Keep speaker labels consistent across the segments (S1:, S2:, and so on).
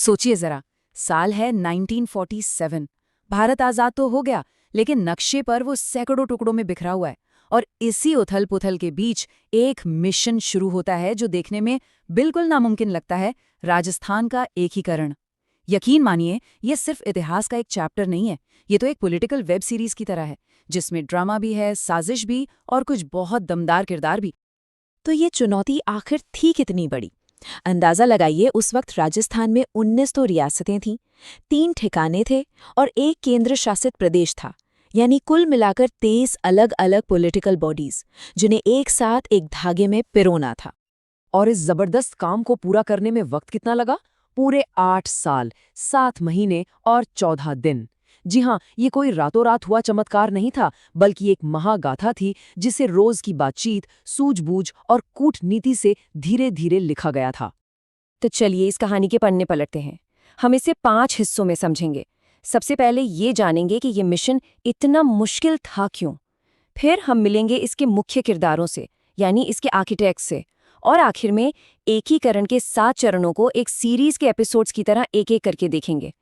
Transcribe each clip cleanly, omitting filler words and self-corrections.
S1: सोचिए जरा, साल है 1947। भारत आजाद तो हो गया, लेकिन नक्शे पर वो सैकड़ों टुकड़ों में बिखरा हुआ है। और इसी उथल पुथल के बीच एक मिशन शुरू होता है जो देखने में बिल्कुल नामुमकिन लगता है, राजस्थान का एकीकरण। यकीन मानिए, ये सिर्फ इतिहास का एक चैप्टर नहीं है, ये तो एक पॉलिटिकल वेब सीरीज की तरह है, जिसमें ड्रामा भी है, साजिश भी और कुछ बहुत दमदार किरदार भी।
S2: तो ये चुनौती आखिर थी कितनी बड़ी? अंदाजा लगाइए, उस वक्त राजस्थान में 19 तो रियासतें थीं, 3 ठिकाने थे और एक केंद्र शासित प्रदेश था। यानी कुल मिलाकर 23 अलग अलग पॉलिटिकल बॉडीज, जिन्हें एक साथ एक धागे में पिरोना था।
S3: और इस जबरदस्त काम को पूरा करने में वक्त कितना लगा? पूरे 8 साल, 7 महीने और 14 दिन। जी हाँ, ये कोई रातों रात हुआ चमत्कार नहीं था, बल्कि एक महागाथा थी जिसे रोज की बातचीत, सूझबूझ और कूटनीति से धीरे धीरे लिखा गया था।
S4: तो चलिए इस कहानी के पन्ने पलटते हैं। हम इसे 5 हिस्सों में समझेंगे। सबसे पहले ये जानेंगे कि ये मिशन इतना मुश्किल था क्यों। फिर हम मिलेंगे इसके मुख्य किरदारों से, यानी इसके आर्किटेक्ट से। और आखिर में एकीकरण के 7 चरणों को एक सीरीज के एपिसोड्स की तरह एक एक करके देखेंगे।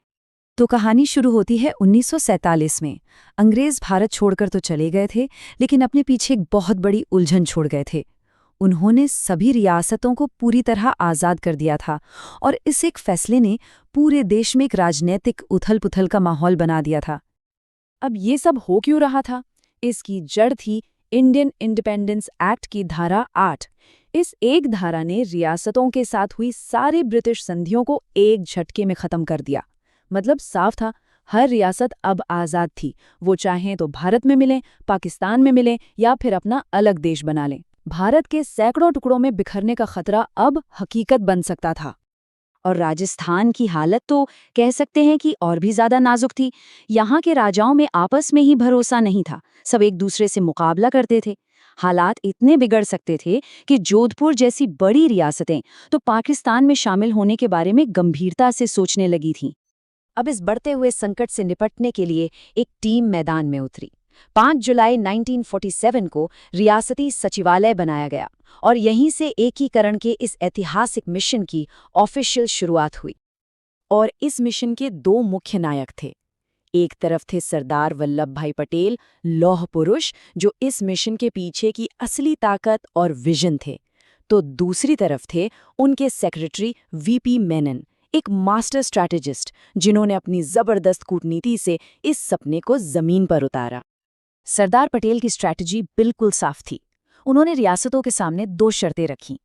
S1: तो कहानी शुरू होती है 1947 में। अंग्रेज भारत छोड़कर तो चले गए थे, लेकिन अपने पीछे एक बहुत बड़ी उलझन छोड़ गए थे। उन्होंने सभी रियासतों को पूरी तरह आज़ाद कर दिया था, और इस एक फैसले ने पूरे देश में एक राजनीतिक उथल-पुथल का माहौल बना दिया था।
S2: अब ये सब हो क्यों रहा था? इसकी जड़ थी इंडियन इंडिपेंडेंस एक्ट की धारा 8। इस एक धारा ने रियासतों के साथ हुई सारी ब्रिटिश संधियों को एक झटके में खत्म कर दिया। मतलब साफ था, हर रियासत अब आज़ाद थी। वो चाहें तो भारत में मिलें, पाकिस्तान में मिलें या फिर अपना अलग देश बना लें। भारत के सैकड़ों टुकड़ों में बिखरने का खतरा अब हकीकत बन सकता था।
S5: और राजस्थान की हालत तो कह सकते हैं कि और भी ज्यादा नाजुक थी। यहाँ के राजाओं में आपस में ही भरोसा नहीं था, सब एक दूसरे से मुकाबला करते थे। हालात इतने बिगड़ सकते थे कि जोधपुर जैसी बड़ी रियासतें तो पाकिस्तान में शामिल होने के बारे में गंभीरता से सोचने लगी थीं। अब इस बढ़ते हुए संकट से निपटने के लिए एक टीम मैदान में उतरी। 5 जुलाई 1947 को रियासती सचिवालय बनाया गया और यहीं से एकीकरण के इस ऐतिहासिक मिशन की ऑफिशियल शुरुआत हुई।
S2: और इस मिशन के 2 मुख्य नायक थे। एक तरफ थे सरदार वल्लभ भाई पटेल, लौह पुरुष, जो इस मिशन के पीछे की असली ताकत और विजन थे। तो दूसरी तरफ थे उनके सेक्रेटरी वीपी मेनन, एक मास्टर स्ट्रैटेजिस्ट, जिन्होंने अपनी जबरदस्त कूटनीति से इस सपने को जमीन पर उतारा। सरदार पटेल की स्ट्रैटेजी बिल्कुल साफ थी। उन्होंने रियासतों के सामने 2 शर्तें रखीं।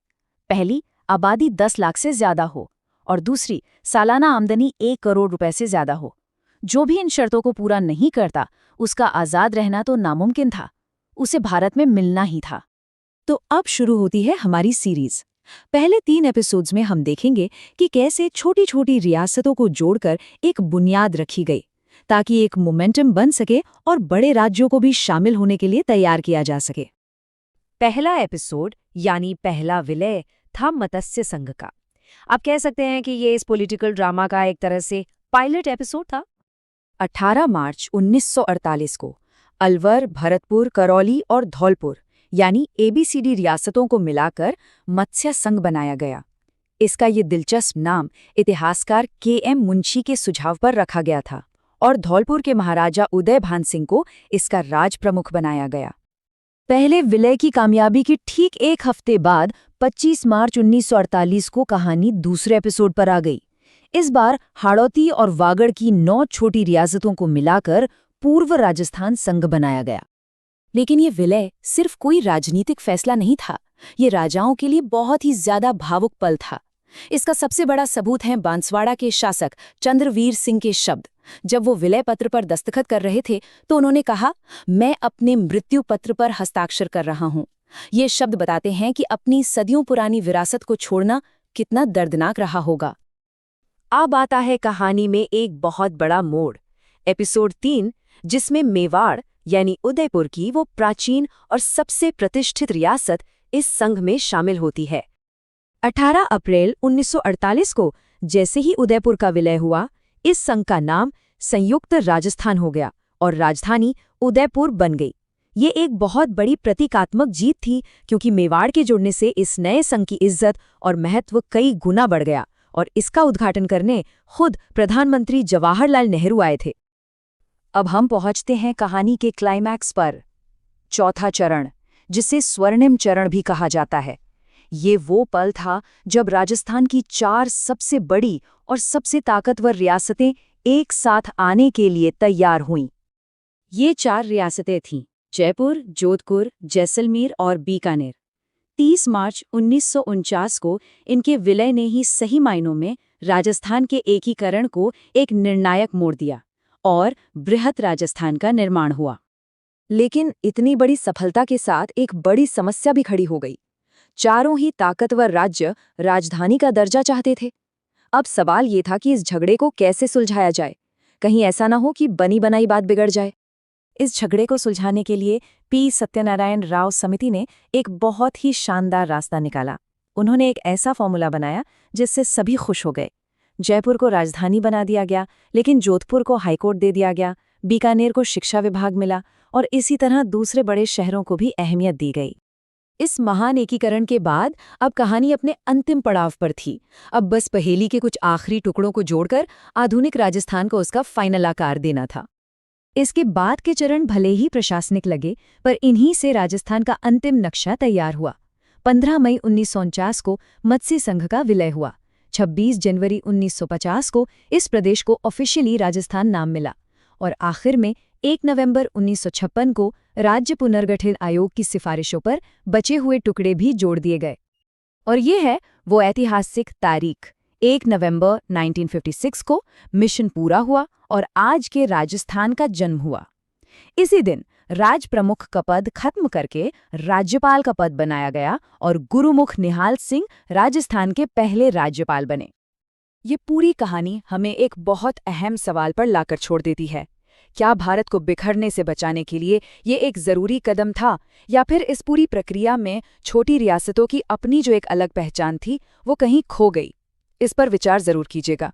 S2: पहली, आबादी 10 लाख से ज्यादा हो, और दूसरी, सालाना आमदनी 1 करोड़ रुपए से ज्यादा हो। जो भी इन शर्तों को पूरा नहीं करता, उसका आज़ाद रहना तो नामुमकिन था, उसे भारत में मिलना ही था।
S1: तो अब शुरू होती है हमारी सीरीज। पहले 3 एपिसोड्स में हम देखेंगे कि कैसे छोटी छोटी रियासतों को जोड़कर एक बुनियाद रखी गई, ताकि एक मोमेंटम बन सके और बड़े राज्यों को भी शामिल होने के लिए तैयार किया जा सके।
S5: पहला एपिसोड यानी पहला विलय था मत्स्य संघ का। आप कह सकते हैं कि ये इस पॉलिटिकल ड्रामा का एक तरह से पायलट एपिसोड था।
S1: 18 मार्च 1948 को अलवर, भरतपुर, करौली और धौलपुर यानी ABCD रियासतों को मिलाकर मत्स्य संघ बनाया गया। इसका ये दिलचस्प नाम इतिहासकार KM मुंशी के सुझाव पर रखा गया था, और धौलपुर के महाराजा उदय भान सिंह को इसका राज प्रमुख बनाया गया। पहले विलय की कामयाबी के ठीक 1 हफ्ते बाद 25 मार्च 1948 को कहानी दूसरे एपिसोड पर आ गई। इस बार हाड़ौती और वागड़ की 9 छोटी रियासतों को मिलाकर पूर्व राजस्थान संघ बनाया गया। लेकिन ये विलय सिर्फ कोई राजनीतिक फैसला नहीं था, ये राजाओं के लिए बहुत ही ज्यादा भावुक पल था। इसका सबसे बड़ा सबूत है बांसवाड़ा के शासक चंद्रवीर सिंह के शब्द। जब वो विलय पत्र पर दस्तखत कर रहे थे तो उन्होंने कहा, मैं अपने मृत्यु पत्र पर हस्ताक्षर कर रहा हूं। ये शब्द बताते हैं कि अपनी सदियों पुरानी विरासत को छोड़ना कितना दर्दनाक रहा होगा।
S5: अब आता है कहानी में एक बहुत बड़ा मोड़, एपिसोड 3, जिसमें मेवाड़ यानी उदयपुर की वो प्राचीन और सबसे प्रतिष्ठित रियासत इस संघ में शामिल होती है। 18 अप्रैल 1948 को जैसे ही उदयपुर का विलय हुआ, इस संघ का नाम संयुक्त राजस्थान हो गया और राजधानी उदयपुर बन गई। ये एक बहुत बड़ी प्रतीकात्मक जीत थी, क्योंकि मेवाड़ के जुड़ने से इस नए संघ की इज्जत और महत्व कई गुना बढ़ गया
S1: और इसका उद्घाटन करने खुद प्रधानमंत्री जवाहरलाल नेहरू आए थे।
S5: अब हम पहुंचते हैं कहानी के क्लाइमैक्स पर। चौथा चरण, जिसे स्वर्णिम चरण भी कहा जाता है। ये वो पल था जब राजस्थान की 4 सबसे बड़ी और सबसे ताकतवर रियासतें एक साथ आने के लिए तैयार हुईं। ये 4 रियासतें थीं: जयपुर, जोधपुर, जैसलमेर और बीकानेर। 30 मार्च 1949 को इनके विलय ने ही सही मायनों में राजस्थान के एकीकरण को एक निर्णायक मोड़ दिया और बृहत राजस्थान का निर्माण हुआ।
S1: लेकिन इतनी बड़ी सफलता के साथ एक बड़ी समस्या भी खड़ी हो गई। चारों ही ताकतवर राज्य राजधानी का दर्जा चाहते थे। अब सवाल ये था कि इस झगड़े को कैसे सुलझाया जाए, कहीं ऐसा ना हो कि बनी बनाई बात बिगड़ जाए।
S2: इस झगड़े को सुलझाने के लिए पी सत्यनारायण राव समिति ने एक बहुत ही शानदार रास्ता निकाला। उन्होंने एक ऐसा फॉर्मूला बनाया जिससे सभी खुश हो गए। जयपुर को राजधानी बना दिया गया, लेकिन जोधपुर को हाईकोर्ट दे दिया गया, बीकानेर को शिक्षा विभाग मिला और इसी तरह दूसरे बड़े शहरों को भी अहमियत दी गई।
S1: इस महान एकीकरण के बाद अब कहानी अपने अंतिम पड़ाव पर थी। अब बस पहेली के कुछ आखिरी टुकड़ों को जोड़कर आधुनिक राजस्थान को उसका फाइनल आकार देना था। इसके बाद के चरण भले ही प्रशासनिक लगे, पर इन्हीं से राजस्थान का अंतिम नक्शा तैयार हुआ। 15 मई 1949 को मत्स्य संघ का विलय हुआ। 26 जनवरी 1950 को इस प्रदेश को ऑफिशियली राजस्थान नाम मिला और आखिर में 1 नवंबर 1956 को राज्य पुनर्गठन आयोग की सिफारिशों पर बचे हुए टुकड़े भी जोड़ दिए गए। और ये है वो ऐतिहासिक तारीख, 1 नवंबर 1956 को मिशन पूरा हुआ और आज के राजस्थान का जन्म हुआ। इसी दिन राज प्रमुख का पद खत्म करके राज्यपाल का पद बनाया गया और गुरुमुख निहाल सिंह राजस्थान के पहले राज्यपाल बने। ये पूरी कहानी हमें एक बहुत अहम सवाल पर लाकर छोड़ देती है। क्या भारत को बिखरने से बचाने के लिए ये एक ज़रूरी कदम था, या फिर इस पूरी प्रक्रिया में छोटी रियासतों की अपनी जो एक अलग पहचान थी वो कहीं खो गई? इस पर विचार ज़रूर कीजिएगा।